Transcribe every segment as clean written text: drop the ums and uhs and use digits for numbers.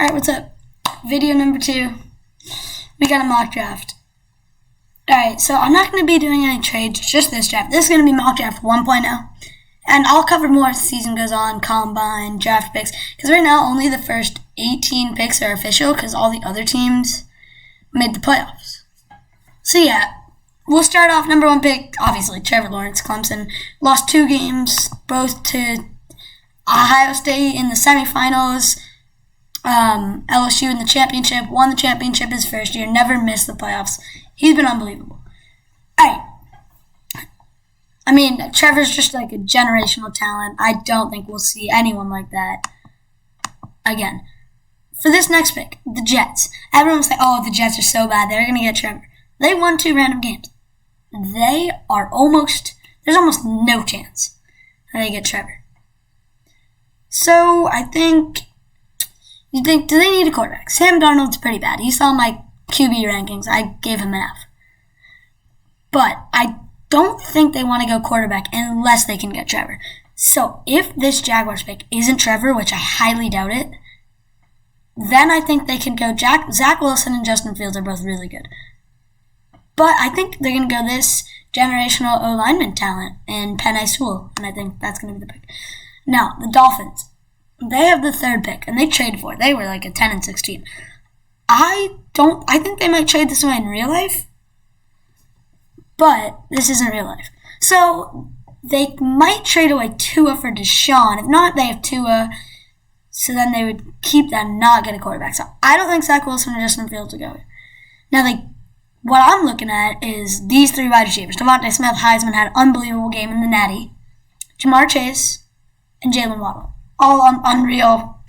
Alright, what's up? Video number 2. We got a mock draft. Alright, so I'm not going to be doing any trades, just this draft. This is going to be mock draft 1.0. And I'll cover more as the season goes on, combine, draft picks. Because right now, only the first 18 picks are official because all the other teams made the playoffs. So yeah, we'll start off number 1 pick, obviously, Trevor Lawrence. Clemson lost 2 games, both to Ohio State in the semifinals. LSU in the championship, won the championship his first year, never missed the playoffs. He's been unbelievable. Alright. I mean, Trevor's just like a generational talent. I don't think we'll see anyone like that again. For this next pick, the Jets. Everyone's like, oh, the Jets are so bad, they're going to get Trevor. They won 2 random games. There's almost no chance that they get Trevor. So, do they need a quarterback? Sam Darnold's pretty bad. You saw my QB rankings. I gave him an F. But I don't think they want to go quarterback unless they can get Trevor. So if this Jaguars pick isn't Trevor, which I highly doubt it, then I think they can go Zach Wilson and Justin Fields are both really good. But I think they're going to go this generational O-lineman talent in Penei Sewell, and I think that's going to be the pick. Now, the Dolphins. They have the 3rd pick, and they traded for it. They were like a 10-6 team. I think they might trade this away in real life, but this isn't real life. So they might trade away Tua for Deshaun. If not, they have Tua, so then they would keep that and not get a quarterback. So I don't think Zach Wilson or Justin Fields will go. Now, what I'm looking at is these 3 wide receivers. Devontae Smith, Heisman, had an unbelievable game in the Natty. Jamar Chase, and Jalen Waddle. All unreal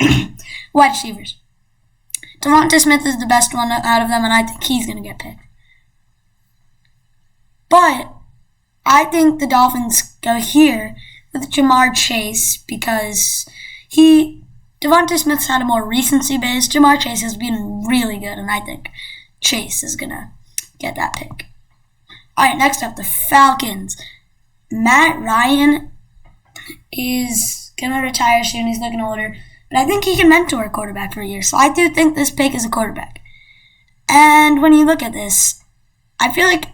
wide receivers. Devontae Smith is the best one out of them, and I think he's going to get picked. But I think the Dolphins go here with Jamar Chase because Devontae Smith's had a more recency base. Jamar Chase has been really good, and I think Chase is going to get that pick. All right, next up, the Falcons. Matt Ryan is going to retire soon. He's looking older. But I think he can mentor a quarterback for a year. So I do think this pick is a quarterback. And when you look at this, I feel like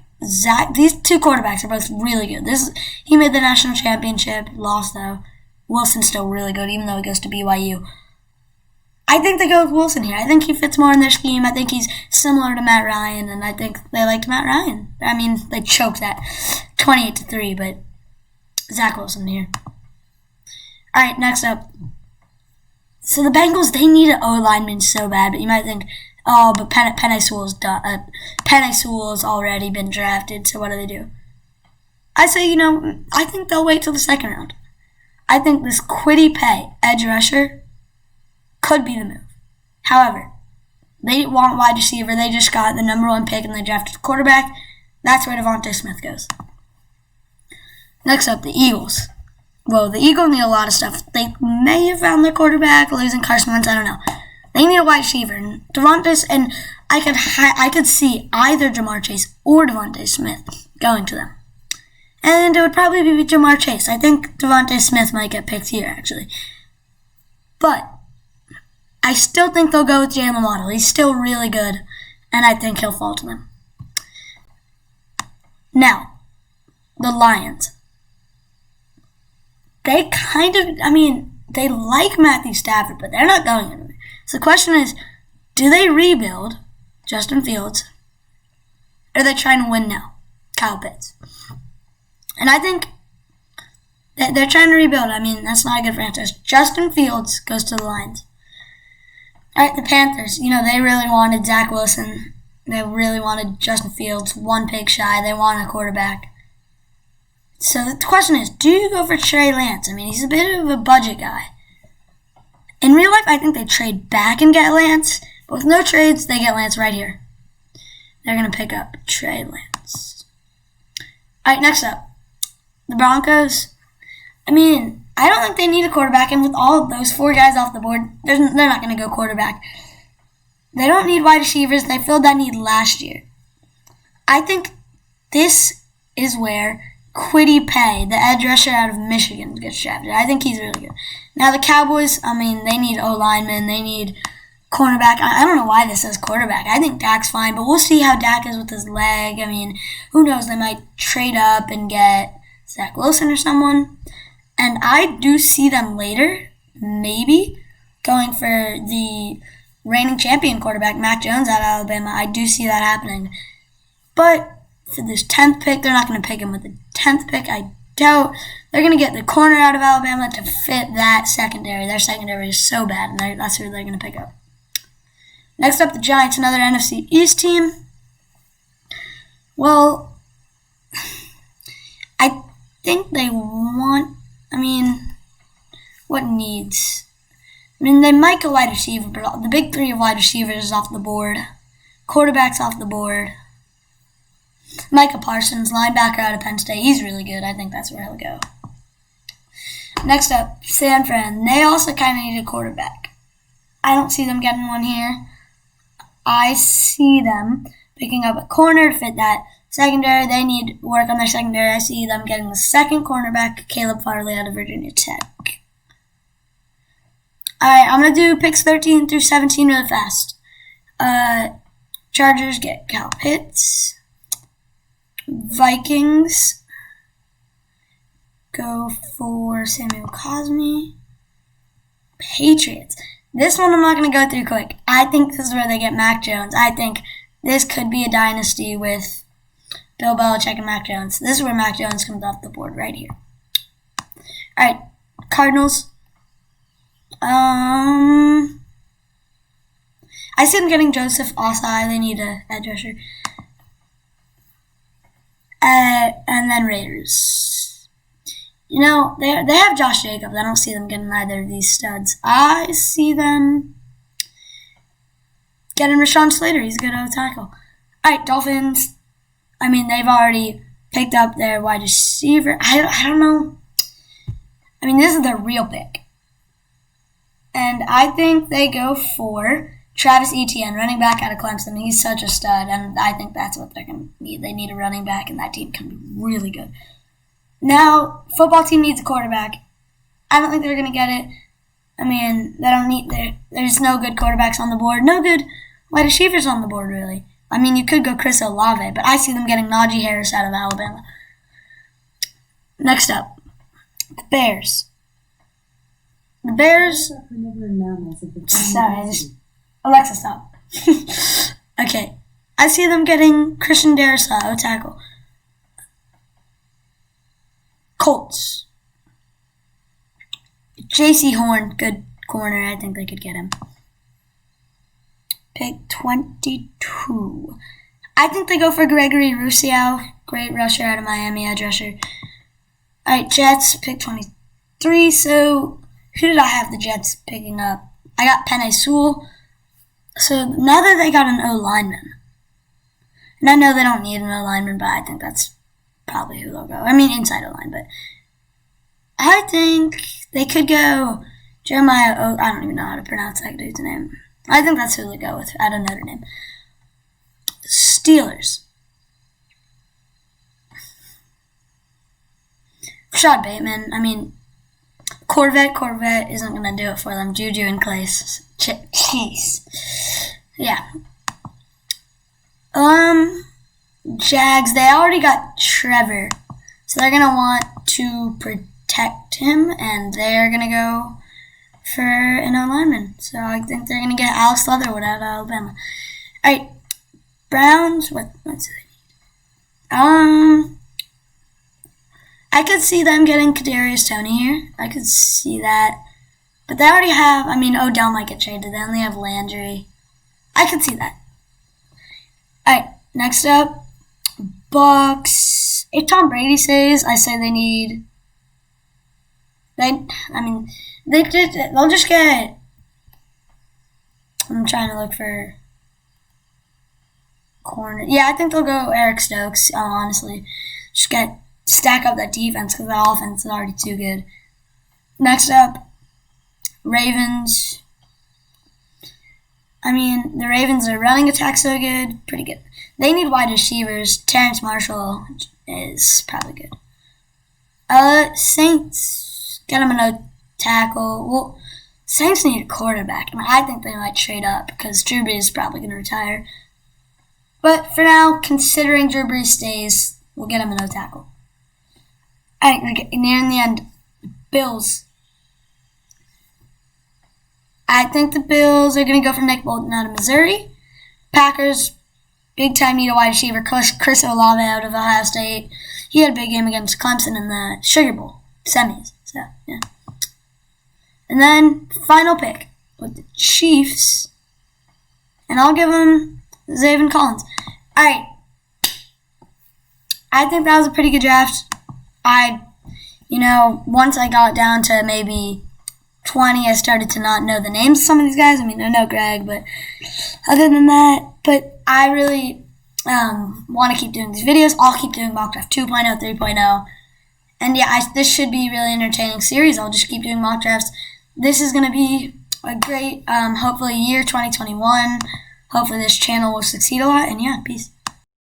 these 2 quarterbacks are both really good. He made the national championship, lost though. Wilson's still really good, even though he goes to BYU. I think they go with Wilson here. I think he fits more in their scheme. I think he's similar to Matt Ryan, and I think they liked Matt Ryan. I mean, they choked that 28-3, but Zach Wilson here. All right, next up. So the Bengals, they need an O-lineman so bad, but you might think, oh, but Penei Sewell's already been drafted, so what do? I say, I think they'll wait till the 2nd round. I think this Kwity Paye, edge rusher, could be the move. However, they want wide receiver. They just got the number 1 pick and they drafted quarterback. That's where Devontae Smith goes. Next up, the Eagles. Well, the Eagles need a lot of stuff. They may have found their quarterback, losing Carson Wentz. I don't know. They need a wide receiver. And I could see either Jamar Chase or Devontae Smith going to them. And it would probably be Jamar Chase. I think Devontae Smith might get picked here, actually. But I still think they'll go with Jalen Waddle. He's still really good, and I think he'll fall to them. Now, the Lions. They they like Matthew Stafford, but they're not going anywhere. So the question is, do they rebuild Justin Fields, or are they trying to win now? Kyle Pitts. And I think that they're trying to rebuild. I mean, that's not a good franchise. Justin Fields goes to the Lions. All right, the Panthers. They really wanted Zach Wilson. They really wanted Justin Fields, 1 pick shy. They wanted a quarterback. So the question is, do you go for Trey Lance? I mean, he's a bit of a budget guy. In real life, I think they trade back and get Lance. But with no trades, they get Lance right here. They're going to pick up Trey Lance. All right, next up. The Broncos. I mean, I don't think they need a quarterback. And with all of those 4 guys off the board, they're not going to go quarterback. They don't need wide receivers. They filled that need last year. I think this is where Kwity Paye, the edge rusher out of Michigan, gets drafted. I think he's really good. Now the Cowboys, they need O-linemen. They need cornerback. I don't know why this says quarterback. I think Dak's fine, but we'll see how Dak is with his leg. I mean, who knows? They might trade up and get Zach Wilson or someone. And I do see them later, maybe, going for the reigning champion quarterback, Mac Jones, out of Alabama. I do see that happening. But for this 10th pick, they're not going to pick him with the 10th pick. I doubt they're going to get the corner out of Alabama to fit that secondary. Their secondary is so bad, and that's who they're going to pick up. Next up, the Giants, another NFC East team. Well, I think they want, what needs? They might go wide receiver, but the big three of wide receivers is off the board. Quarterback's off the board. Micah Parsons, linebacker out of Penn State. He's really good. I think that's where he'll go. Next up, San Fran. They also kind of need a quarterback. I don't see them getting one here. I see them picking up a corner to fit that secondary. They need work on their secondary. I see them getting the second cornerback, Caleb Farley out of Virginia Tech. Alright, I'm going to do picks 13 through 17 really fast. Chargers get Kyle Pitts. Vikings go for Samuel Cosme. Patriots. This one I'm not going to go through quick. I think this is where they get Mac Jones. I think this could be a dynasty with Bill Belichick and Mac Jones. This is where Mac Jones comes off the board right here. Alright, Cardinals. I see them getting Joseph Ossai. They need an edge rusher. And then Raiders. They have Josh Jacobs. I don't see them getting either of these studs. I see them getting Rashawn Slater. He's a good tackle. Alright, Dolphins. They've already picked up their wide receiver. I don't know. This is their real pick. And I think they go for Travis Etienne, running back out of Clemson. He's such a stud, and I think that's what they're going to need. They need a running back, and that team can be really good. Now, football team needs a quarterback. I don't think they're going to get it. They don't need. There's no good quarterbacks on the board. No good wide receivers on the board, really. You could go Chris Olave, but I see them getting Najee Harris out of Alabama. Next up, the Bears. The Bears. Sorry, Alexa, stop. Okay, I see them getting Christian Darrisaw, tackle. Colts. J.C. Horn, good corner. I think they could get him. Pick 22. I think they go for Gregory Rousseau, great rusher out of Miami, edge rusher. Alright, Jets, pick 23. So, who did I have the Jets picking up? I got Penei Sewell. So, now that they got an O-lineman, and I know they don't need an O-lineman, but I think that's probably who they'll go. Inside O-line, but I think they could go Jeremiah I don't even know how to pronounce that dude's name. I think that's who they go with out of Notre Dame. Steelers. Rashad Bateman. Corvette isn't going to do it for them. Juju and Chase. Yeah. Jags, they already got Trevor. So they're going to want to protect him, and they're going to go for an O-lineman. So I think they're going to get Alex Leatherwood out of Alabama. Alright, Browns, what do they need? I could see them getting Kadarius Toney here. I could see that. But they already have, Odell might get traded. They only have Landry. I could see that. Alright, next up, Bucks. If Tom Brady says, I say they need... They'll just get... I'm trying to look for... corner. Yeah, I think they'll go Eric Stokes, honestly. Just stack up that defense because the offense is already too good. Next up, Ravens. The Ravens are running attack so good, pretty good. They need wide receivers. Terrence Marshall is probably good. Saints, get him a no tackle. Well, Saints need a quarterback, and I think they might trade up because Drew Brees is probably going to retire. But for now, considering Drew Brees stays, we'll get him a no tackle. All right, we're nearing the end. Bills. I think the Bills are going to go for Nick Bolton out of Missouri. Packers, big time need a wide receiver. Chris Olave out of Ohio State. He had a big game against Clemson in the Sugar Bowl semis. So, yeah. And then, final pick with the Chiefs. And I'll give him Zaven Collins. All right. I think that was a pretty good draft. Once I got down to maybe 20, I started to not know the names of some of these guys. I mean, I know Greg, but other than that, I really want to keep doing these videos. I'll keep doing mock draft 2.0, 3.0. And yeah, this should be a really entertaining series. I'll just keep doing mock drafts. This is going to be a great, hopefully, year 2021. Hopefully this channel will succeed a lot. And yeah, peace.